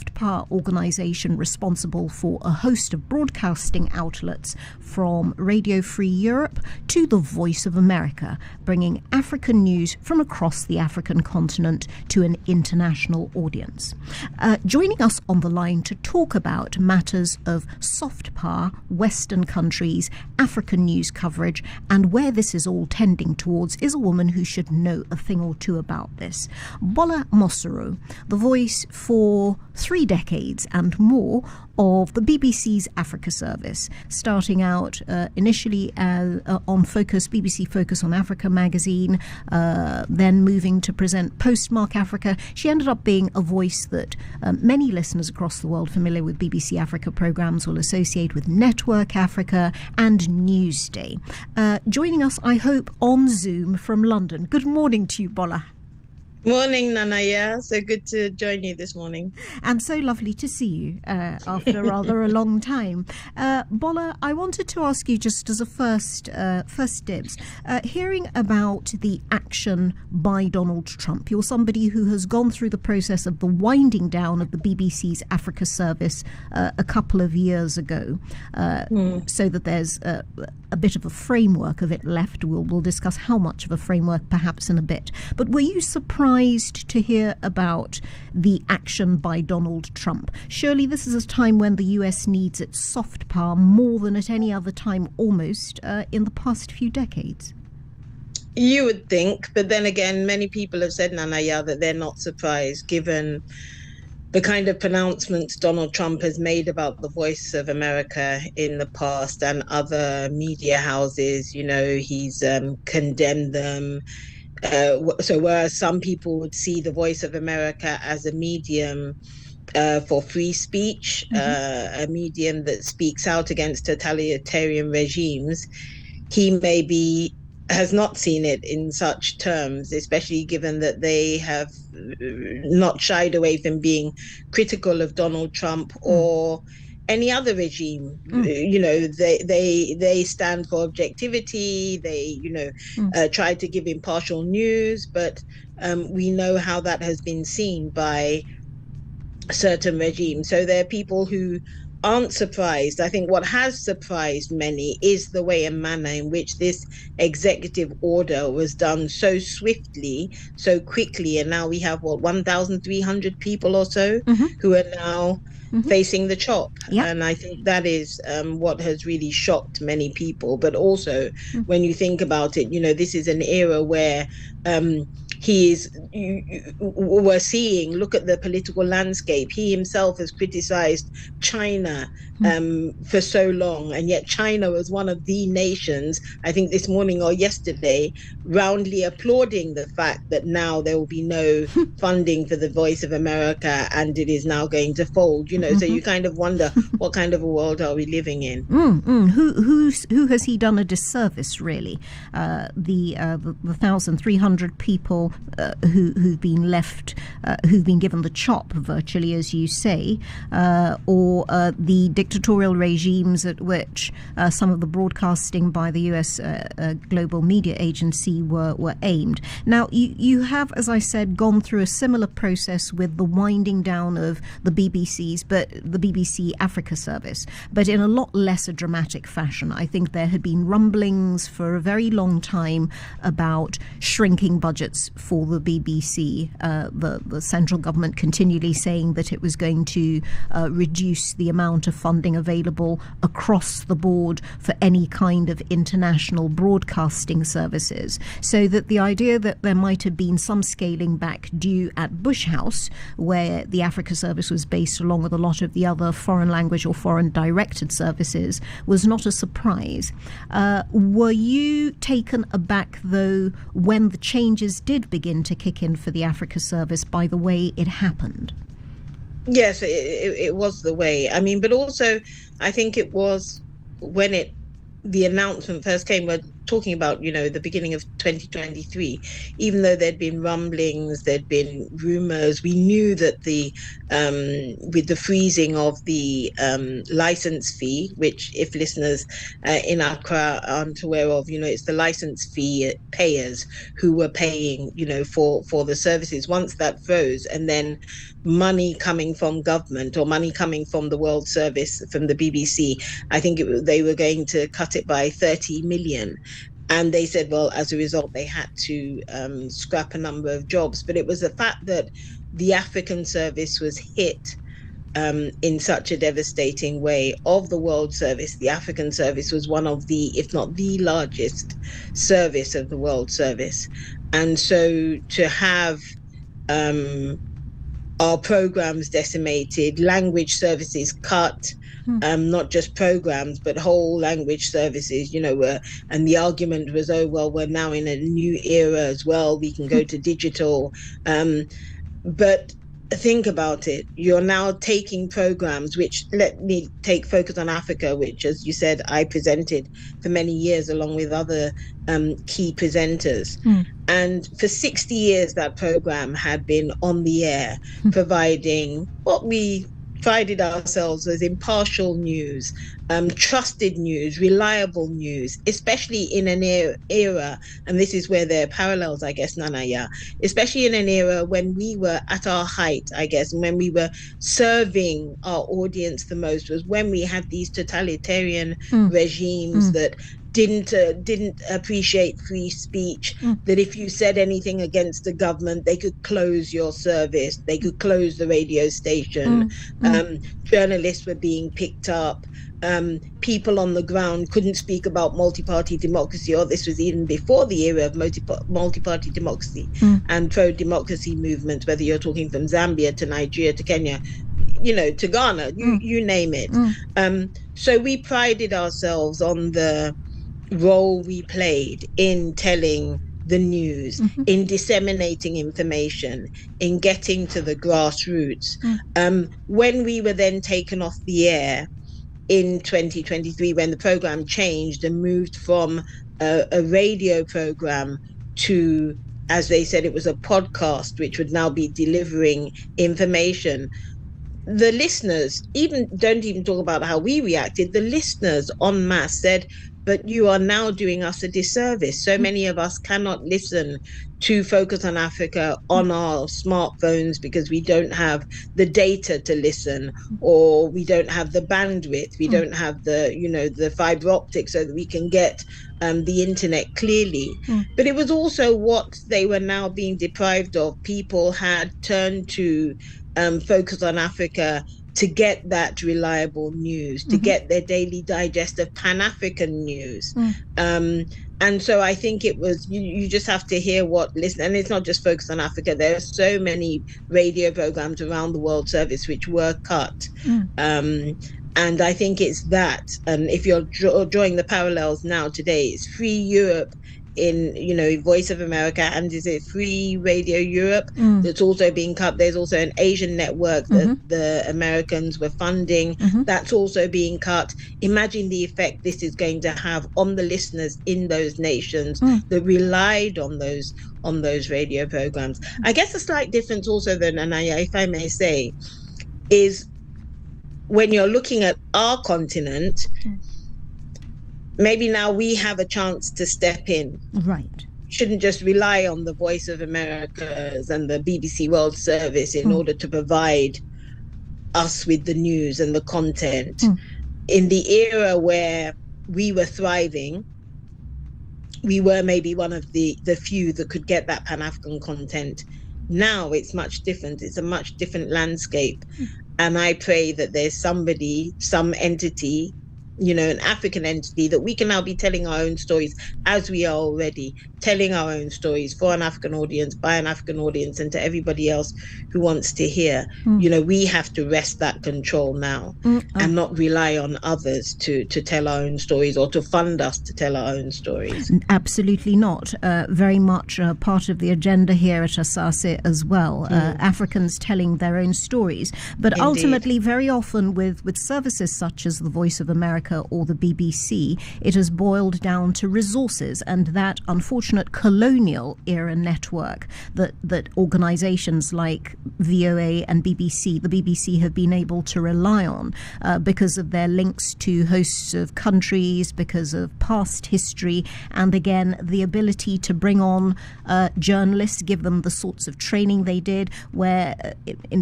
soft power organisation responsible for a host of broadcasting outlets from Radio Free Europe to the Voice of America, bringing African news from across the African continent to an international audience. Joining us on the line to talk about matters of soft power, Western countries, African news coverage, and where this is all tending towards is a woman who should know a thing or two about this. Bola Mosuro, the voice for 3 decades and more of the BBC's Africa service, starting out initially on Focus, BBC Focus on Africa magazine, then moving to present Postmark Africa. She ended up being a voice that many listeners across the world familiar with BBC Africa programmes will associate with Network Africa and Newsday. Joining us, I hope, on Zoom from London. Good morning to you, Bola. Morning, Nanaya. So good to join you this morning. And so lovely to see you after rather a long time. Bola, I wanted to ask you just as a first dibs, hearing about the action by Donald Trump. You're somebody who has gone through the process of the winding down of the BBC's Africa service a couple of years ago, so that there's a bit of a framework of it left. We'll discuss how much of a framework perhaps in a bit. But were you surprised to hear about the action by Donald Trump? Surely this is a time when the US needs its soft power more than at any other time almost in the past few decades. You would think, but then again, many people have said, Nanaya, that they're not surprised given the kind of pronouncements Donald Trump has made about the Voice of America in the past and other media houses. You know, he's condemned them. So whereas some people would see the Voice of America as a medium for free speech, a medium that speaks out against totalitarian regimes, he maybe has not seen it in such terms, especially given that they have not shied away from being critical of Donald Trump or any other regime. You know, they stand for objectivity. They, try to give impartial news, but we know how that has been seen by certain regimes. So there are people who aren't surprised. I think what has surprised many is the way and manner in which this executive order was done so swiftly, so quickly, and now we have 1,300 people or so who are now facing the chop. Yep. And I think that is what has really shocked many people. But also, when you think about it, this is an era where we're seeing, look at the political landscape. He himself has criticized China for so long, and yet China was one of the nations, I think this morning or yesterday, roundly applauding the fact that now there will be no funding for the Voice of America and it is now going to fold. So you kind of wonder, what kind of a world are we living in? Who has he done a disservice, really? The 1,300 people who've been left, who've been given the chop virtually, as you say, or the dictatorial regimes at which some of the broadcasting by the US Global Media Agency were aimed. Now, you have, as I said, gone through a similar process with the winding down of the BBC Africa service, but in a lot less a dramatic fashion. I think there had been rumblings for a very long time about shrinking budgets for the BBC, the central government continually saying that it was going to reduce the amount of funding available across the board for any kind of international broadcasting services, so that the idea that there might have been some scaling back due at Bush House, where the Africa service was based along with a lot of the other foreign language or foreign directed services, was not a surprise. Were you taken aback, though, when the changes did begin to kick in for the Africa service by the way it happened? Yes, it was the way. But also I think it was when the announcement first came, where talking about, the beginning of 2023, even though there'd been rumblings, there'd been rumors, we knew that with the freezing of the license fee, which if listeners in Accra aren't aware of, it's the license fee payers who were paying, for the services. Once that froze, and then money coming from government or money coming from the World Service, from the BBC, I think they were going to cut it by 30 million. And they said, well, as a result, they had to scrap a number of jobs. But it was the fact that the African service was hit in such a devastating way of the World Service. The African service was one of the, if not the largest service of the World Service. And so to have our programs decimated, language services cut, not just programs, but whole language services, and the argument was, oh, well, we're now in a new era as well. We can go to digital. But think about it. You're now taking programs, which, let me take Focus on Africa, which, as you said, I presented for many years along with other key presenters. And for 60 years, that program had been on the air, providing what we prided ourselves as impartial news, trusted news, reliable news, especially in an era, and this is where there are parallels, I guess, Nanaya, especially in an era when we were at our height, I guess, and when we were serving our audience the most, was when we had these totalitarian regimes that didn't appreciate free speech, that if you said anything against the government, they could close your service, they could close the radio station, journalists were being picked up, people on the ground couldn't speak about multi-party democracy, or this was even before the era of multi-party democracy and pro-democracy movements, whether you're talking from Zambia to Nigeria to Kenya, to Ghana, you name it. So we prided ourselves on the role we played in telling the news, in disseminating information, in getting to the grassroots. When we were then taken off the air in 2023, when the program changed and moved from a radio program to, as they said, it was a podcast, which would now be delivering information, the listeners don't even talk about how we reacted. The listeners en masse said, but you are now doing us a disservice. So many of us cannot listen to Focus on Africa on our smartphones because we don't have the data to listen, or we don't have the bandwidth, we don't have the fiber optics so that we can get the internet clearly. But it was also what they were now being deprived of. People had turned to Focus on Africa to get that reliable news, to get their daily digest of Pan-African news. And so I think it was, you just have to hear what listen, and it's not just Focus on Africa. There are so many radio programs around the World Service which were cut. And I think it's that, and if you're drawing the parallels now today, it's Free Europe in Voice of America, and is it Free Radio Europe that's also being cut. There's also an Asian network that the Americans were funding, that's also being cut. Imagine the effect this is going to have on the listeners in those nations that relied on those radio programs. I guess a slight difference also, then, Anaya, if I may say, is when you're looking at our continent, maybe now we have a chance to step in. Right. Shouldn't just rely on the Voice of Americas and the BBC World Service in order to provide us with the news and the content. In the era where we were thriving, we were maybe one of the few that could get that Pan-African content. Now it's much different. It's a much different landscape. And I pray that there's somebody, some entity, an African entity, that we can now be telling our own stories, as we are already telling our own stories for an African audience, by an African audience, and to everybody else who wants to hear. We have to wrest that control now and not rely on others to tell our own stories, or to fund us to tell our own stories. Absolutely not. Very much part of the agenda here at Asaase as well. Africans telling their own stories. But ultimately, very often with services such as the Voice of America, America or the BBC, it has boiled down to resources and that unfortunate colonial era network that organizations like VOA and the BBC have been able to rely on because of their links to hosts of countries, because of past history, and again, the ability to bring on journalists, give them the sorts of training they did, where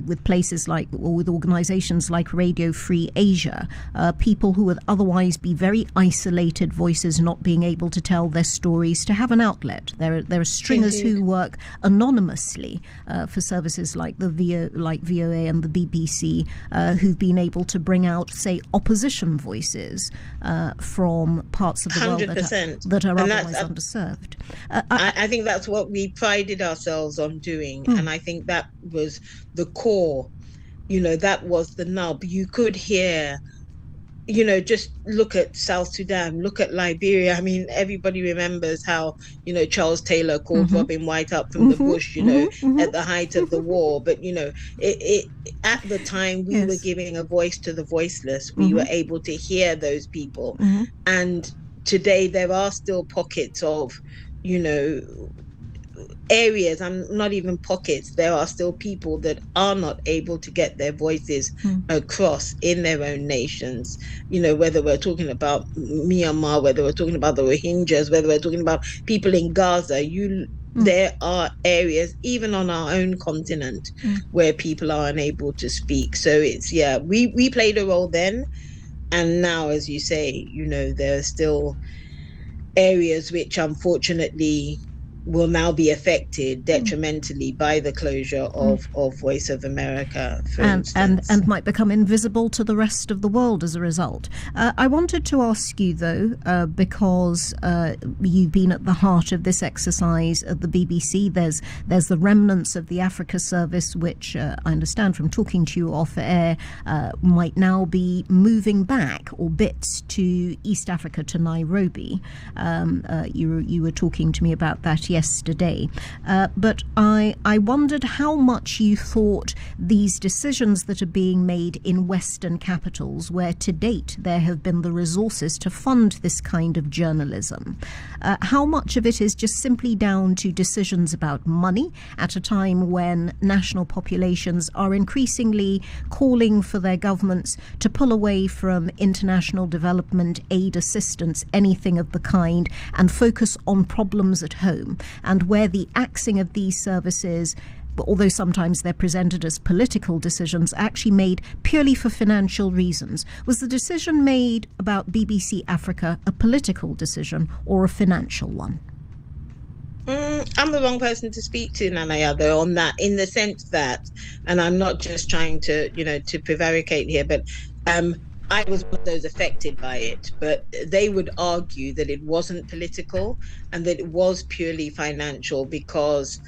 with places like, or with organizations like Radio Free Asia, people who would otherwise be very isolated voices not being able to tell their stories, to have an outlet. There are stringers who work anonymously for services like VOA and the BBC, who've been able to bring out, say, opposition voices from parts of the world that are otherwise underserved. I think that's what we prided ourselves on doing, and I think that was the core. That was the nub. You could hear, just look at South Sudan, look at Liberia. I mean, everybody remembers how, Charles Taylor called Robin White up from the bush, at the height of the war. But, at the time, we were giving a voice to the voiceless. We were able to hear those people. And today, there are still pockets of, areas, and not even pockets, there are still people that are not able to get their voices across in their own nations, whether we're talking about Myanmar, whether we're talking about the Rohingyas, whether we're talking about people in Gaza. There are areas, even on our own continent, where people are unable to speak. So it's, we played a role then, and now, as you say, there are still areas which unfortunately will now be affected detrimentally by the closure of Voice of America, for instance. And might become invisible to the rest of the world as a result. I wanted to ask you, though, because you've been at the heart of this exercise at the BBC. There's the remnants of the Africa service, which I understand from talking to you off air, might now be moving back, or bits, to East Africa, to Nairobi. You were talking to me about that yesterday, but I wondered how much you thought these decisions that are being made in Western capitals, where to date there have been the resources to fund this kind of journalism, how much of it is just simply down to decisions about money at a time when national populations are increasingly calling for their governments to pull away from international development aid assistance, anything of the kind, and focus on problems at home, and where the axing of these services, although sometimes they're presented as political decisions, are actually made purely for financial reasons. Was the decision made about BBC Africa a political decision or a financial one? I'm the wrong person to speak to, Nanaya, though, on that, in the sense that, and I'm not just trying to, to prevaricate here, but I was one of those affected by it, but they would argue that it wasn't political and that it was purely financial, because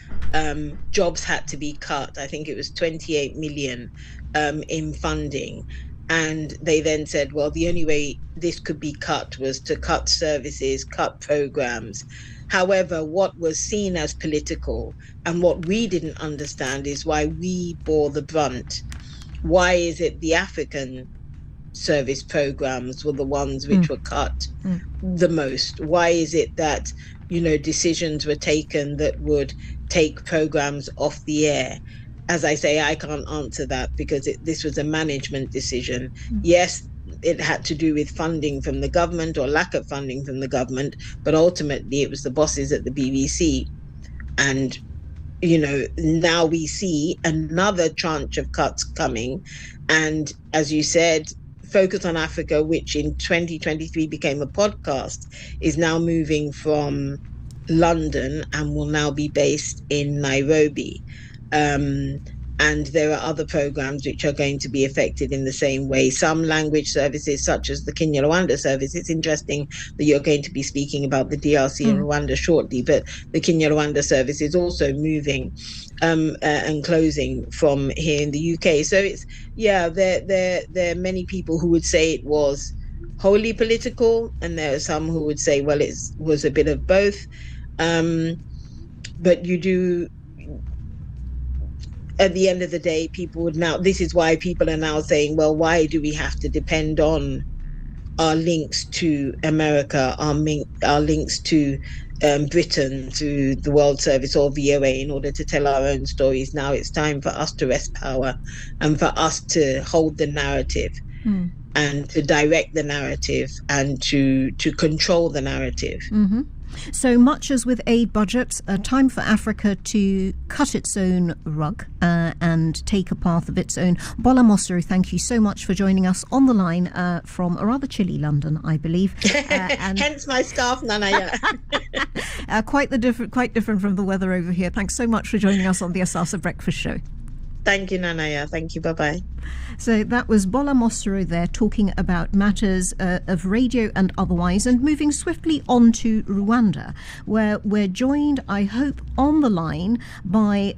jobs had to be cut. I think it was 28 million in funding. And they then said, well, the only way this could be cut was to cut services, cut programs. However, what was seen as political and what we didn't understand is why we bore the brunt. Why is it the African service programs were the ones which were cut the most? Why is it that, decisions were taken that would take programs off the air? As I say, I can't answer that, because this was a management decision. Yes, it had to do with funding from the government or lack of funding from the government, but ultimately it was the bosses at the BBC. And, now we see another tranche of cuts coming. And as you said, Focus on Africa, which in 2023 became a podcast, is now moving from London and will now be based in Nairobi. And there are other programs which are going to be affected in the same way. Some language services, such as the Kenya-Rwanda service. It's interesting that you're going to be speaking about the DRC and Rwanda shortly, but the Kenya-Rwanda service is also moving and closing from here in the UK. So it's, there are many people who would say it was wholly political, and there are some who would say, well, it was a bit of both. But you do... At the end of the day, people would now, this is why people are now saying, well, why do we have to depend on our links to America, our links to Britain through the World Service or VOA in order to tell our own stories. Now it's time for us to wrest power and for us to hold the narrative and to direct the narrative and to control the narrative. Mm-hmm. So much as with aid budgets, time for Africa to cut its own rug and take a path of its own. Bola Mosuro, thank you so much for joining us on the line from a rather chilly London, I believe. And hence my scarf, Nanaya. Quite different from the weather over here. Thanks so much for joining us on the Asaase Breakfast Show. Thank you, Nanaya. Thank you. Bye-bye. So that was Bola Mosuro there talking about matters of radio and otherwise, and moving swiftly on to Rwanda, where we're joined, I hope, on the line by